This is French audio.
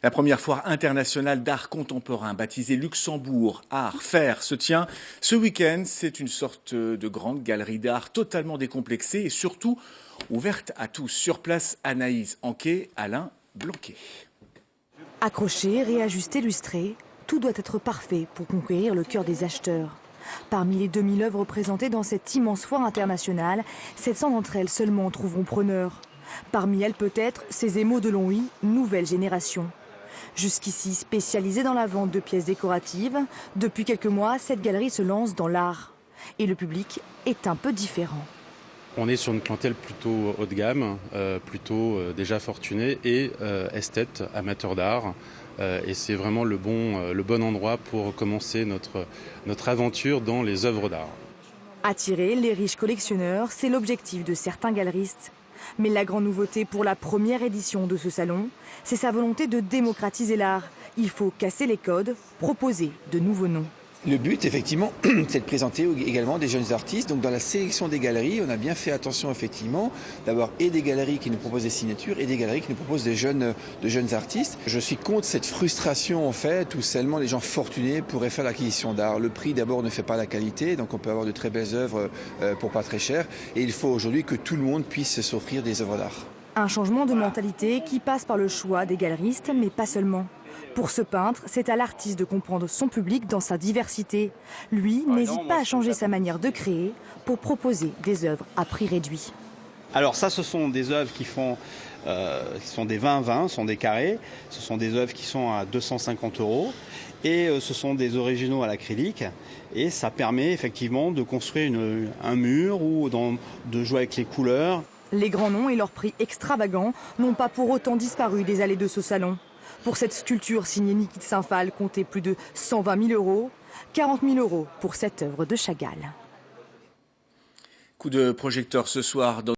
La première foire internationale d'art contemporain, baptisée Luxembourg Art Fair, se tient ce week-end. C'est une sorte de grande galerie d'art totalement décomplexée et surtout ouverte à tous. Sur place, Anaïs Anquet, Alain Blanquet. Accroché, réajusté, lustré, tout doit être parfait pour conquérir le cœur des acheteurs. Parmi les 2000 œuvres présentées dans cette immense foire internationale, 700 d'entre elles seulement trouveront preneur. Parmi elles peut-être ces émaux de Longwy, nouvelle génération. Jusqu'ici spécialisée dans la vente de pièces décoratives, depuis quelques mois, cette galerie se lance dans l'art. Et le public est un peu différent. On est sur une clientèle plutôt haut de gamme, plutôt déjà fortunée et esthète, amateur d'art. Et c'est vraiment le bon endroit pour commencer notre aventure dans les œuvres d'art. Attirer les riches collectionneurs, c'est l'objectif de certains galeristes. Mais la grande nouveauté pour la première édition de ce salon, c'est sa volonté de démocratiser l'art. Il faut casser les codes, proposer de nouveaux noms. Le but, effectivement, c'est de présenter également des jeunes artistes. Donc, dans la sélection des galeries, on a bien fait attention, effectivement, d'avoir et des galeries qui nous proposent des signatures et des galeries qui nous proposent de jeunes artistes. Je suis contre cette frustration, en fait, où seulement les gens fortunés pourraient faire l'acquisition d'art. Le prix, d'abord, ne fait pas la qualité, donc on peut avoir de très belles œuvres pour pas très cher. Et il faut aujourd'hui que tout le monde puisse s'offrir des œuvres d'art. Un changement de mentalité qui passe par le choix des galeristes, mais pas seulement. Pour ce peintre, c'est à l'artiste de comprendre son public dans sa diversité. Lui n'hésite pas à changer sa manière de créer pour proposer des œuvres à prix réduit. Alors ça, ce sont des œuvres qui sont des 20-20, sont des carrés. Ce sont des œuvres qui sont à 250 € et ce sont des originaux à l'acrylique. Et ça permet effectivement de construire un mur ou de jouer avec les couleurs. Les grands noms et leurs prix extravagants n'ont pas pour autant disparu des allées de ce salon. Pour cette sculpture signée Niki de Saint-Phal, comptée plus de 120 000 €, 40 000 € pour cette œuvre de Chagall. Coup de projecteur ce soir dans